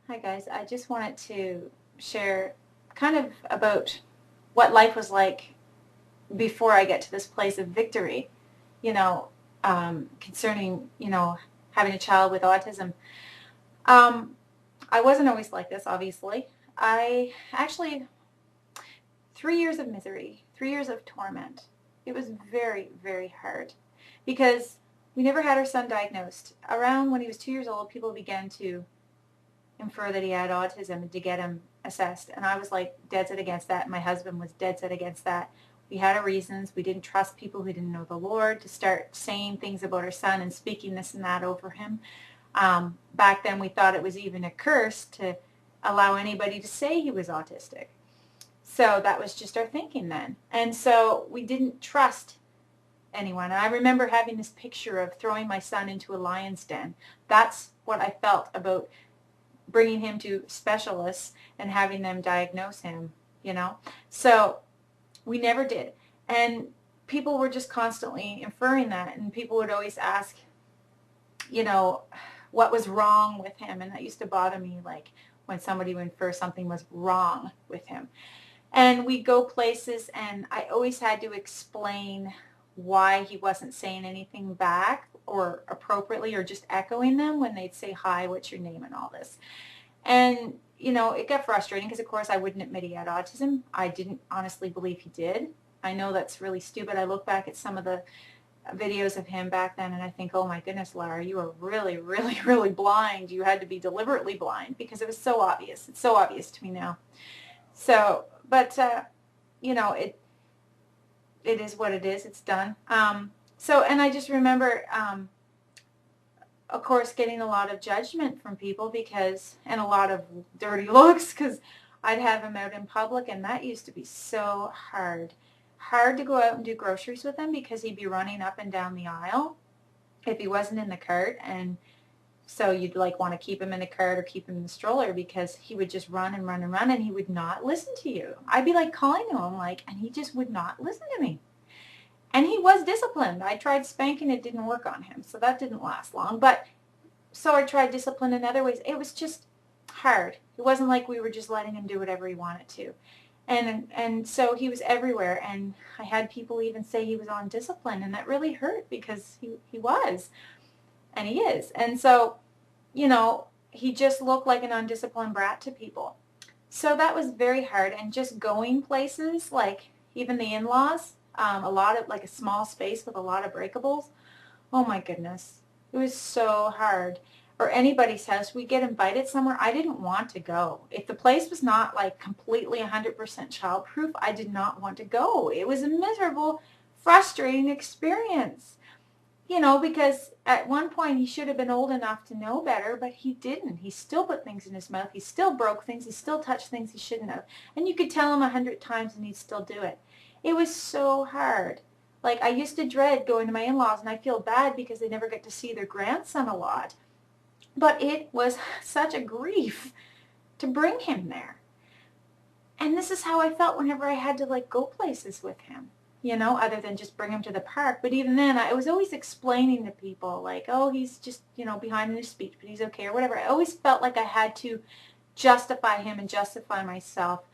Hi guys, I just wanted to share kind of about what life was like before I get to this place of victory, you know, concerning, having a child with autism. Um, I wasn't always like this, obviously. I actually, 3 years of misery, 3 years of torment. It was very, very hard because we never had our son diagnosed. Around when he was 2 years old, people began to infer that he had autism and to get him assessed. And I was like dead set against that. My husband was dead set against that. We had our reasons. We didn't trust people who didn't know the Lord to start saying things about our son and speaking this and that over him. Back then we thought it was even a curse to allow anybody to say he was autistic. So that was just our thinking then. And so we didn't trust anyone. And I remember having this picture of throwing my son into a lion's den. That's what I felt about bringing him to specialists and having them diagnose him. So we never did. And people were just constantly inferring that, and people would always ask, you know, what was wrong with him, and that used to bother me, like when somebody would infer something was wrong with him. And we'd go places, and I always had to explain why he wasn't saying anything back or appropriately or just echoing them when they'd say, hi, what's your name, and all this. And, it got frustrating because, of course, I wouldn't admit he had autism. I didn't honestly believe he did. I know that's really stupid. I look back at some of the videos of him back then and I think, oh my goodness, Lara, you were really, really, really blind. You had to be deliberately blind because it was so obvious. It's so obvious to me now. So, but, it is what it is. It's done. And I just remember, of course, getting a lot of judgment from people and a lot of dirty looks because I'd have him out in public, and that used to be so hard. Hard to go out and do groceries with him because he'd be running up and down the aisle if he wasn't in the cart, and so you'd like want to keep him in the cart or keep him in the stroller because he would just run and run and run, and he would not listen to you. I'd be like calling to him, and he just would not listen to me. And he was disciplined. I tried spanking, it didn't work on him, so that didn't last long. But so I tried discipline in other ways. It was just hard. It wasn't like we were just letting him do whatever he wanted to. And so he was everywhere, and I had people even say he was on discipline, and that really hurt because he was, and he is. And so, he just looked like an undisciplined brat to people. So that was very hard, and just going places, like even the in-laws, a lot of, like a small space with a lot of breakables. Oh my goodness. It was so hard. Or anybody's house, we get invited somewhere. I didn't want to go. If the place was not like completely 100% childproof, I did not want to go. It was a miserable, frustrating experience. Because at one point he should have been old enough to know better, but he didn't. He still put things in his mouth. He still broke things. He still touched things he shouldn't have. And you could tell him 100 times and he'd still do it. It was so hard. Like, I used to dread going to my in-laws, and I feel bad because they never get to see their grandson a lot. But it was such a grief to bring him there. And this is how I felt whenever I had to, like, go places with him, other than just bring him to the park. But even then, I was always explaining to people, like, oh, he's just, behind in his speech, but he's okay, or whatever. I always felt like I had to justify him and justify myself.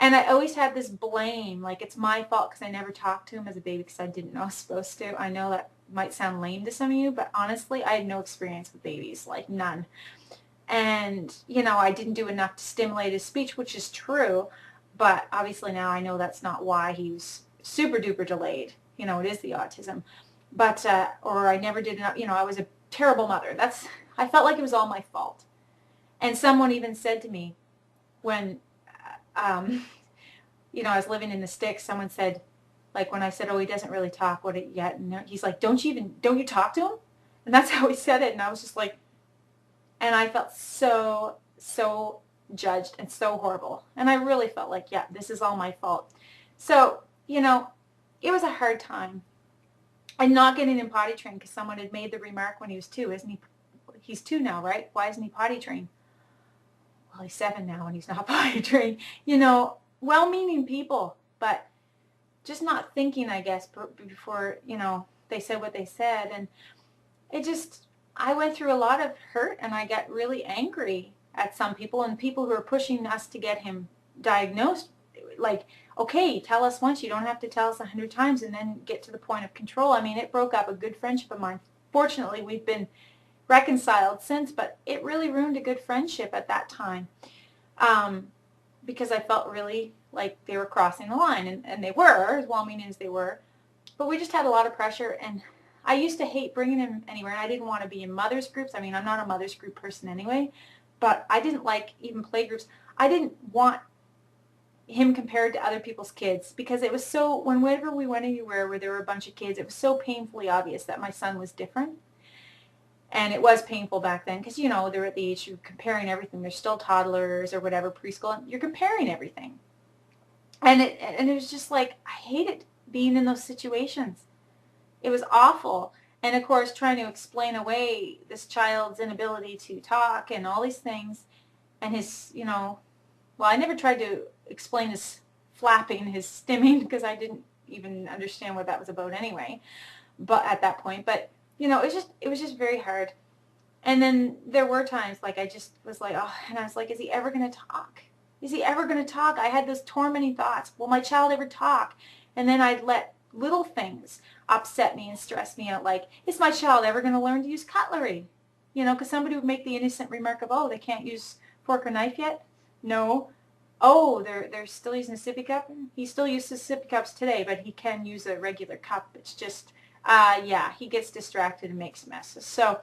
And I always had this blame, like it's my fault because I never talked to him as a baby because I didn't know I was supposed to. I know that might sound lame to some of you, but honestly, I had no experience with babies, like none. And, I didn't do enough to stimulate his speech, which is true, but obviously now I know that's not why he was super duper delayed. It is the autism. But, or I never did enough, I was a terrible mother. I felt like it was all my fault. And someone even said to me when, um, I was living in the sticks, someone said, like when I said, oh, he doesn't really talk what it yet, and he's like, don't you talk to him? And that's how he said it, and I was just like, and I felt so, so judged and so horrible. And I really felt like, yeah, this is all my fault. So, it was a hard time. And not getting him potty trained because someone had made the remark when he was 2, isn't he? He's 2 now, right? Why isn't he potty trained? Well, he's 7 now and he's not potty trained. Well-meaning people, but just not thinking, I guess, before, they said what they said. And I went through a lot of hurt, and I got really angry at some people, and people who are pushing us to get him diagnosed, like, okay, tell us once, you don't have to tell us 100 times, and then get to the point of control. I mean, it broke up a good friendship of mine. Fortunately, we've been reconciled since, but it really ruined a good friendship at that time, because I felt really like they were crossing the line, and they were, as well-meaning as they were, but we just had a lot of pressure, and I used to hate bringing him anywhere, and I didn't want to be in mother's groups. I mean, I'm not a mother's group person anyway, but I didn't like even play groups. I didn't want him compared to other people's kids, because it was so, whenever we went anywhere where there were a bunch of kids, it was so painfully obvious that my son was different. And it was painful back then because, you know, they're at the age you're comparing everything. They're still toddlers or whatever, preschool, and you're comparing everything. And it was just like, I hated being in those situations. It was awful. And of course, trying to explain away this child's inability to talk and all these things, and his, you know, well, I never tried to explain his flapping, his stimming, because I didn't even understand what that was about anyway, but at that point. But, you know, it was just very hard. And then there were times, like, I just was like, oh, and I was like, is he ever going to talk? Is he ever going to talk? I had those tormenting thoughts. Will my child ever talk? And then I'd let little things upset me and stress me out, like, is my child ever going to learn to use cutlery? You know, because somebody would make the innocent remark of, oh, they can't use fork or knife yet? No. Oh, they're still using a sippy cup? He still uses sippy cups today, but he can use a regular cup. It's just, yeah, he gets distracted and makes messes. So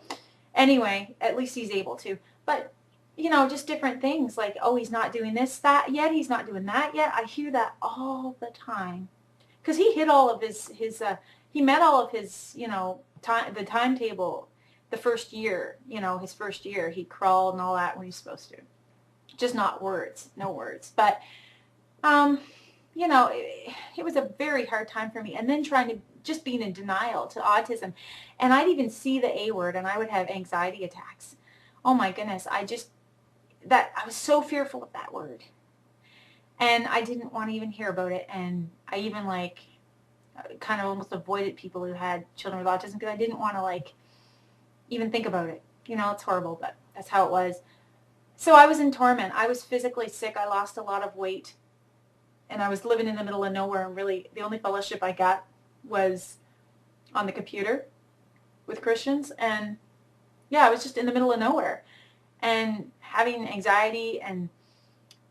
anyway, at least he's able to. But, you know, just different things like, oh, he's not doing this, that yet. He's not doing that yet. I hear that all the time. Because he hit all of he met all of his, you know, the timetable the first year, you know, his first year. He crawled and all that when he's supposed to. Just not words, no words. But, you know, it was a very hard time for me. And then trying to, just being in denial to autism. And I'd even see the A word and I would have anxiety attacks. Oh my goodness, I was so fearful of that word. And I didn't want to even hear about it. And I even, like, kind of almost avoided people who had children with autism because I didn't want to, like, even think about it. You know, it's horrible, but that's how it was. So I was in torment. I was physically sick. I lost a lot of weight. And I was living in the middle of nowhere, and really the only fellowship I got was on the computer with Christians. And yeah, I was just in the middle of nowhere and having anxiety, and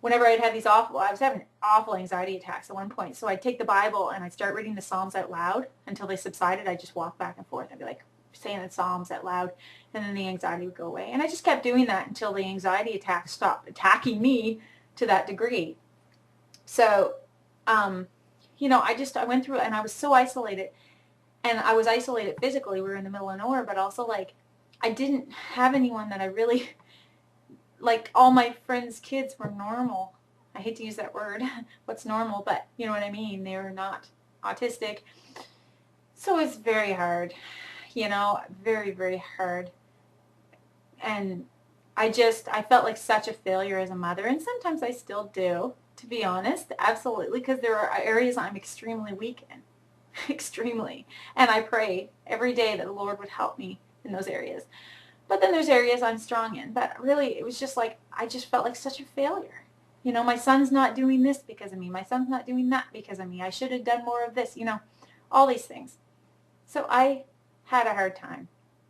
whenever I'd have these I was having awful anxiety attacks at one point. So I'd take the Bible and I'd start reading the Psalms out loud until they subsided. I'd just walk back and forth. I'd be like saying the Psalms out loud, and then the anxiety would go away. And I just kept doing that until the anxiety attacks stopped attacking me to that degree. So, you know, I went through it, and I was so isolated, and I was isolated physically. We were in the middle of nowhere, but also, like, I didn't have anyone that I really, like, all my friends' kids were normal. I hate to use that word, what's normal, but you know what I mean. They were not autistic. So it's very hard, you know, very, very hard. And I felt like such a failure as a mother, and sometimes I still do, to be honest, absolutely, because there are areas I'm extremely weak in, extremely. And I pray every day that the Lord would help me in those areas. But then there's areas I'm strong in. But really, it was just like, I just felt like such a failure. You know, my son's not doing this because of me. My son's not doing that because of me. I should have done more of this, you know, all these things. So I had a hard time.